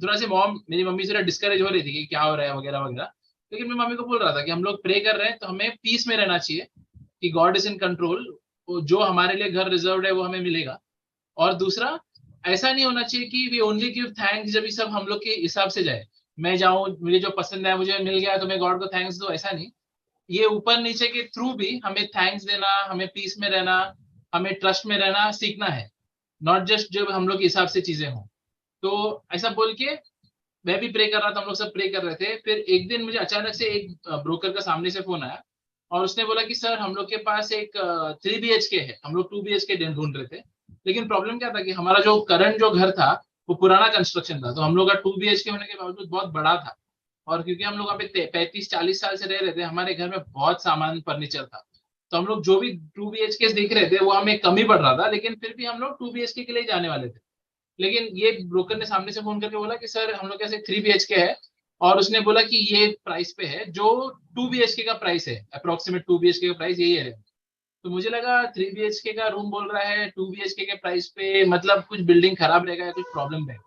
थोड़ा सी मेरी मम्मी से डिस्करेज हो रही थी कि क्या हो रहा है वगैरह वगैरह। लेकिन मैं मम्मी को बोल रहा था कि हम लोग प्रे कर रहे हैं तो हमें पीस में रहना चाहिए कि गॉड इज इन कंट्रोल, जो हमारे लिए घर रिजर्व है वो हमें मिलेगा। और दूसरा, ऐसा नहीं होना चाहिए कि वी ओनली गिव थैंक्स जब ये सब हम लोग के हिसाब से जाए, मैं जाऊं मुझे जो पसंद है मुझे मिल गया तो मैं गॉड को थैंक्स दो, ऐसा नहीं। ये ऊपर नीचे के थ्रू भी हमें थैंक्स देना, हमें पीस में रहना, हमें ट्रस्ट में रहना सीखना है, नॉट जस्ट जब हम लोग के हिसाब से चीजें हों। तो ऐसा बोल के मैं भी प्रे कर रहा था, हम लोग सब प्रे कर रहे थे। फिर एक दिन मुझे अचानक से एक ब्रोकर का सामने से फोन आया और उसने बोला कि सर हम लोग के पास एक 3 BHK है, हम लोग 2 BHK ढूंढ रहे थे, लेकिन प्रॉब्लम क्या था कि हमारा जो करंट जो घर था वो पुराना कंस्ट्रक्शन था, तो हम लोग का 2 BHK होने के बावजूद बहुत बड़ा था, और क्योंकि हम लोग वहाँ पे 35-40 साल से रह रहे थे, हमारे घर में बहुत सामान फर्नीचर था, तो हम लोग जो भी 2 BHK देख रहे थे वो हमें कम ही पड़ रहा था, लेकिन फिर भी हम लोग 2 BHK के लिए जाने वाले थे। लेकिन ये ब्रोकर ने सामने से फोन करके बोला कि सर हम लोग कैसे 3 BHK है, और उसने बोला कि ये प्राइस पे है जो 2 BHK का प्राइस है, अप्रोक्सीमेट 2 BHK का प्राइस यही है। तो मुझे लगा 3 BHK का रूम बोल रहा है 2 BHK के प्राइस पे, मतलब कुछ बिल्डिंग खराब रहेगा या कुछ प्रॉब्लम रहेगा,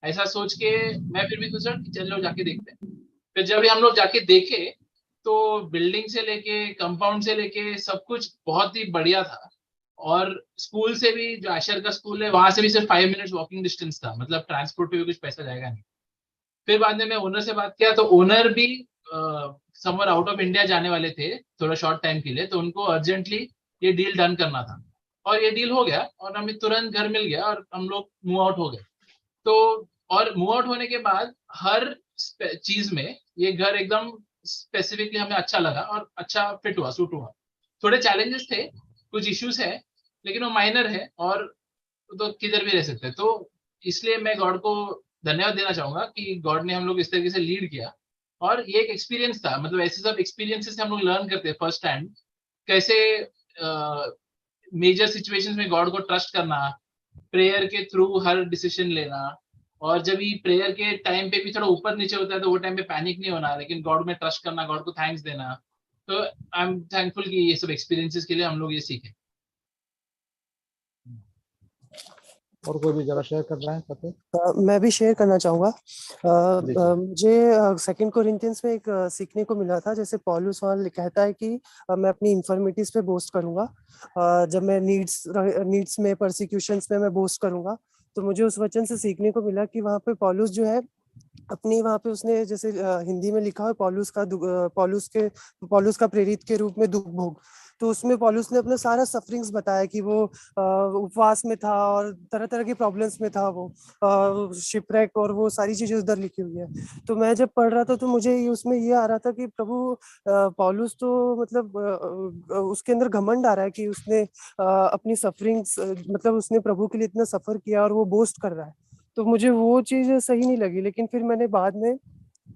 ऐसा सोच के मैं फिर भी सोचा कि चलो जाके देखते हैं। फिर जब हम लोग जाके देखे तो बिल्डिंग से लेके कंपाउंड से लेके सब कुछ बहुत ही बढ़िया था, और स्कूल से भी, जो आशर का स्कूल है वहां से भी सिर्फ 5 मिनट्स वॉकिंग डिस्टेंस था, मतलब ट्रांसपोर्ट पे भी कुछ पैसा जाएगा नहीं। फिर बाद में मैं ओनर से बात किया तो ओनर भी समवेयर आउट ऑफ इंडिया जाने वाले थे थोड़ा शॉर्ट टाइम के लिए, तो उनको अर्जेंटली ये डील डन करना था, और ये डील हो गया और हमें तुरंत घर मिल गया और हम लोग मूव आउट हो गए। तो और मूव आउट होने के बाद हर चीज में ये घर एकदम स्पेसिफिकली हमें अच्छा लगा और अच्छा फिट हुआ, सूट हुआ। थोड़े चैलेंजेस थे, कुछ इश्यूज है, लेकिन वो माइनर है और तो किधर भी रह सकते हैं। तो इसलिए मैं गॉड को धन्यवाद देना चाहूंगा कि गॉड ने हम लोग इस तरीके से लीड किया, और ये एक एक्सपीरियंस था, मतलब ऐसे सब एक्सपीरियंसेस से हम लोग लर्न करते हैं फर्स्ट हैंड कैसे मेजर सिचुएशंस में गॉड को ट्रस्ट करना, प्रेयर के थ्रू हर डिसीजन लेना, और जब ये प्रेयर के टाइम पे भी थोड़ा ऊपर नीचे होता है तो वो टाइम पे पैनिक नहीं होना, लेकिन गॉड में ट्रस्ट करना, गॉड को थैंक्स देना। तो आई एम थैंकफुल कि ये सब एक्सपीरियंसेस के लिए हम लोग ये सीखे। और कोई भी जरा शेयर कर रहा है फतेह? मैं भी शेयर करना चाहूँगा। जी, जी। मुझे सेकंड कोरिंथियंस में एक सीखने को मिला था, जैसे पौलुस और कहता है कि मैं अपनी इन्फर्मिटीज पे बोस्ट करूँगा, जब मैं नीड्स में, परसिक्यूशंस में मैं बोस्ट करूँगा। तो मुझे उस वचन से सीखने को मिला कि वहाँ पे पौलुस जो है अपनी, वहाँ पे उसने जैसे हिंदी में लिखा है पौलुस का प्रेरित के रूप में दुख भोग, तो उसमें पौलुस ने अपना सारा सफरिंग्स बताया कि वो उपवास में था और तरह तरह की प्रॉब्लम्स में था, वो शिपरेक और वो सारी चीजें उधर लिखी हुई है। तो मैं जब पढ़ रहा था तो मुझे उसमें ये आ रहा था कि प्रभु, पौलुस तो मतलब उसके अंदर घमंड आ रहा है कि उसने अपनी सफरिंग्स, मतलब उसने प्रभु के लिए इतना सफर किया और वो बोस्ट कर रहा है। तो मुझे वो चीज सही नहीं लगी, लेकिन फिर मैंने बाद में,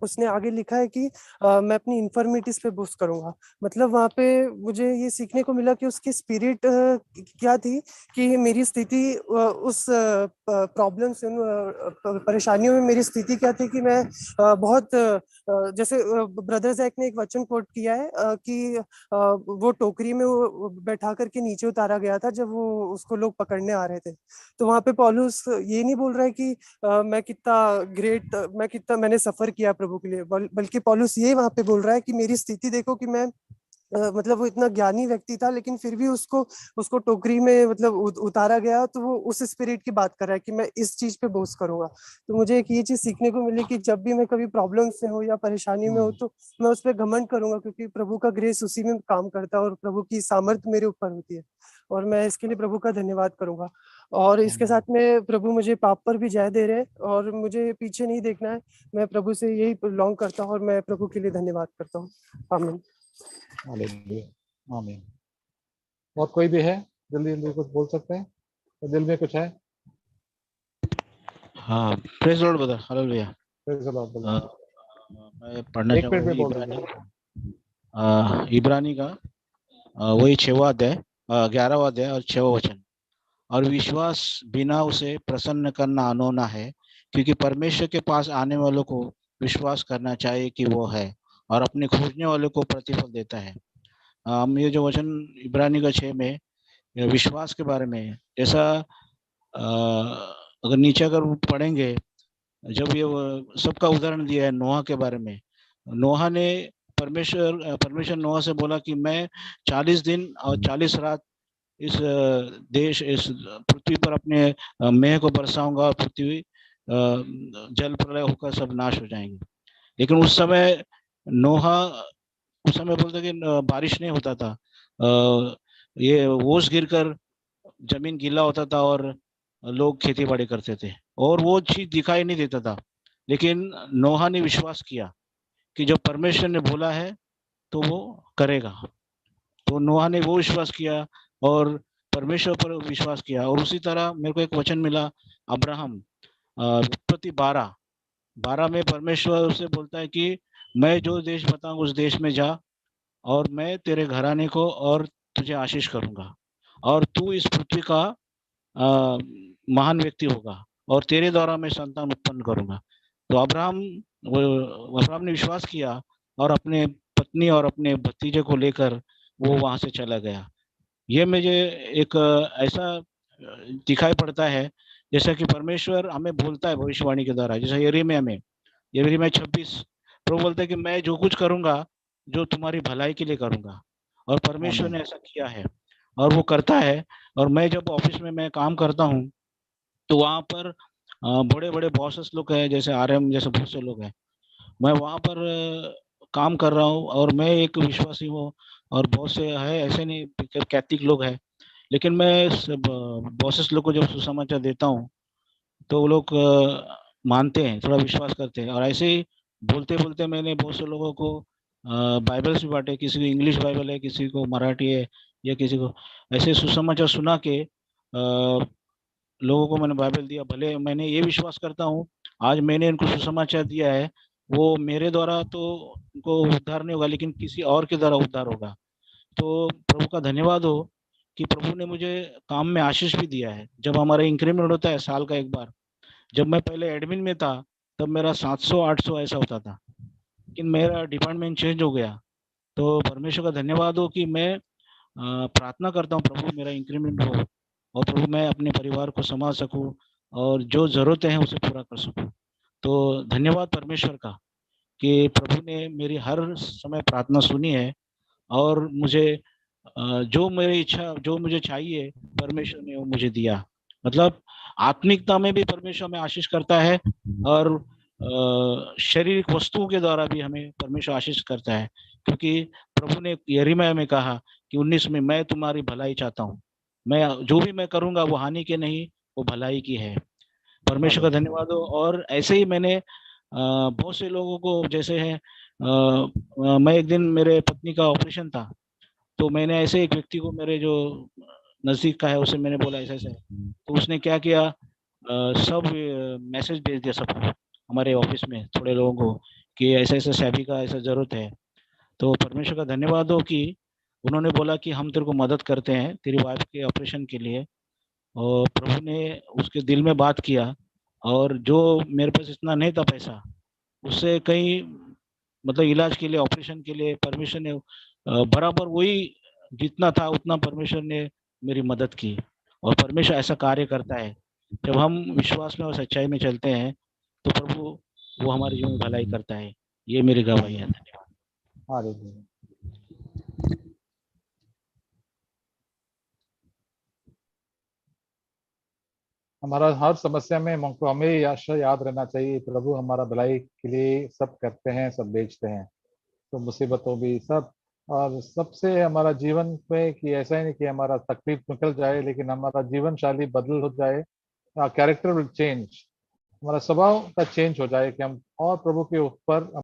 उसने आगे लिखा है कि मैं अपनी इन्फर्मिटीज पे बोस्ट करूंगा। मतलब वहाँ पे मुझे ये सीखने को मिला कि उसकी स्पिरिट क्या थी, कि मेरी स्थिति उस प्रॉब्लम से, परेशानियों में मेरी स्थिति क्या थी कि मैं बहुत जैसे ब्रदर जैक ने एक वचन कोट किया है कि वो टोकरी में वो बैठा करके नीचे उतारा गया था जब वो उसको लोग पकड़ने आ रहे थे। तो वहाँ पे पौलुस ये नहीं बोल रहा है कि मैंने सफर किया प्रभु के लिए, बल्कि पौलुस ये वहां पे बोल रहा है कि मेरी स्थिति देखो कि मैं मतलब वो इतना ज्ञानी व्यक्ति था लेकिन फिर भी उसको टोकरी में मतलब उतारा गया, तो वो उस स्पिरिट की बात कर रहा है कि मैं इस चीज पे बोस्ट करूंगा। तो मुझे एक ये चीज सीखने को मिली कि जब भी मैं कभी प्रॉब्लम से हो या परेशानी में हो तो मैं उस पर घमंड करूंगा, क्योंकि प्रभु का ग्रेस उसी में काम करता है और प्रभु की सामर्थ्य मेरे ऊपर होती है, और मैं इसके लिए प्रभु का धन्यवाद करूंगा। और इसके साथ में प्रभु मुझे पाप पर भी जय दे रहे हैं और मुझे पीछे नहीं देखना है, मैं प्रभु से यही लॉन्ग करता हूँ और मैं प्रभु के लिए धन्यवाद करता हूँ। आमीन। हालेलुया, आमीन। और कोई भी है जल्दी जल्दी कुछ बोल सकते हैं, तो दिल में कुछ है? हाँ, praise Lord brother, hallelujah. Praise the Lord. मैं पढ़ना एक मिनट में बोल चाहूंगा दीजिए। इब्रानी का वही 6वां अध्याय, 11वां अध्याय और 6वां वचन। और विश्वास बिना उसे प्रसन्न करना अनहोना है, क्योंकि परमेश्वर के पास आने वालों को विश्वास करना चाहिए कि वो है और अपने खोजने वालों को प्रतिफल देता है। हम ये जो वचन इब्रानी का 6 में विश्वास के बारे में है, जैसा अगर नीचे अगर पढ़ेंगे, जब ये सबका उदाहरण दिया है नोहा के बारे में, नोहा ने परमेश्वर नोहा से बोला कि मैं 40 दिन और 40 रात देश इस पृथ्वी पर अपने मेह को बरसाऊंगा और पृथ्वी जल प्रलय होकर सब नाश हो जाएंगे। लेकिन उस समय नोहा उस समय बोलते कि बारिश नहीं होता था, ये ओस गिरकर जमीन गीला होता था और लोग खेती बाड़ी करते थे और वो चीज दिखाई नहीं देता था। लेकिन नोहा ने विश्वास किया कि जब परमेश्वर ने बोला है तो वो करेगा। तो नोहा ने वो विश्वास किया और परमेश्वर पर विश्वास किया। और उसी तरह मेरे को एक वचन मिला अब्राहम, उत्पत्ति 12 में परमेश्वर उससे बोलता है कि मैं जो देश बताऊं उस देश में जा और मैं तेरे घराने को और तुझे आशीष करूंगा और तू इस पृथ्वी का महान व्यक्ति होगा और तेरे द्वारा मैं संतान उत्पन्न करूंगा। तो अब्राहम ने विश्वास किया और अपने पत्नी और अपने भतीजे को लेकर वो वहां से चला गया। ये मुझे एक ऐसा दिखाई पड़ता है जैसा कि परमेश्वर हमें बोलता है भविष्यवाणी के द्वारा, जैसा यिर्मयाह 26 प्रभु बोलता है कि मैं जो कुछ करूंगा जो तुम्हारी भलाई के लिए करूंगा। और परमेश्वर ने ऐसा किया है और वो करता है। और मैं जब ऑफिस में मैं काम करता हूँ तो वहाँ पर बड़े बड़े बॉसेस लोग हैं, जैसे RM जैसे बहुत से लोग हैं। मैं वहाँ पर काम कर रहा हूँ और मैं एक विश्वासी हूँ और बहुत से है ऐसे नहीं कैथलिक लोग हैं, लेकिन मैं बॉसेस लोग को जब सुसमाचार देता हूँ तो वो लोग मानते हैं, थोड़ा विश्वास करते हैं। और ऐसे ही बोलते बोलते मैंने बहुत से लोगों को बाइबल्स भी बांटे, किसी को इंग्लिश बाइबल है, किसी को मराठी है, या किसी को ऐसे सुसमाचार सुना के लोगों को मैंने बाइबल दिया। भले मैंने ये विश्वास करता हूँ आज मैंने इनको सुसमाचार दिया है, वो मेरे द्वारा तो उनको उद्धार नहीं होगा लेकिन किसी और के द्वारा उद्धार होगा। तो प्रभु का धन्यवाद हो कि प्रभु ने मुझे काम में आशीष भी दिया है। जब हमारा इंक्रीमेंट होता है साल का एक बार, जब मैं पहले एडमिन में था तब मेरा 700-800 ऐसा होता था, लेकिन मेरा डिपार्टमेंट चेंज हो गया। तो परमेश्वर का धन्यवाद हो कि मैं प्रार्थना करता हूँ प्रभु मेरा इंक्रीमेंट हो और प्रभु मैं अपने परिवार को संभाल सकूं और जो जरूरतें हैं उसे पूरा कर सकूं। तो धन्यवाद परमेश्वर का कि प्रभु ने मेरी हर समय प्रार्थना सुनी है और मुझे जो मेरी इच्छा जो मुझे चाहिए परमेश्वर ने वो मुझे दिया। मतलब आत्मिकता में भी परमेश्वर हमें आशीष करता है और शारीरिक वस्तुओं के द्वारा भी हमें परमेश्वर आशीष करता है, क्योंकि प्रभु ने यिर्मयाह में कहा कि 19 में मैं तुम्हारी भलाई चाहता हूँ, मैं जो भी मैं करूंगा वो हानि के नहीं वो भलाई की है। परमेश्वर का धन्यवाद हो। और ऐसे ही मैंने बहुत से लोगों को जैसे है मैं एक दिन मेरे पत्नी का ऑपरेशन था तो मैंने ऐसे एक व्यक्ति को मेरे जो नजदीक का है उसे मैंने बोला ऐसा ऐसा है। तो उसने क्या किया सब मैसेज भेज दिया सबको हमारे ऑफिस में थोड़े लोगों को कि ऐसा ऐसा सैभी का ऐसा जरूरत है। तो परमेश्वर का धन्यवाद हो कि उन्होंने बोला कि हम तेरे को मदद करते हैं तेरी वाइफ के ऑपरेशन के लिए। और प्रभु ने उसके दिल में बात किया और जो मेरे पास इतना नहीं था पैसा उससे कहीं मतलब इलाज के लिए ऑपरेशन के लिए परमेश्वर ने बराबर वही जितना था उतना परमेश्वर ने मेरी मदद की। और परमेश्वर ऐसा कार्य करता है जब हम विश्वास में और सच्चाई में चलते हैं तो प्रभु वो हमारे जीवन में भलाई करता है। ये मेरी गवाही है। धन्यवाद। हालेलुया। हमारा हर समस्या में हमको हमें ये आशा याद रहना चाहिए प्रभु हमारा भलाई के लिए सब करते हैं सब बेचते हैं। तो मुसीबतों भी सब और सबसे हमारा जीवन पे कि ऐसा ही नहीं कि हमारा तकलीफ निकल जाए लेकिन हमारा जीवन शैली बदल हो जाए, कैरेक्टर विल चेंज, हमारा स्वभाव का चेंज हो जाए कि हम और प्रभु के ऊपर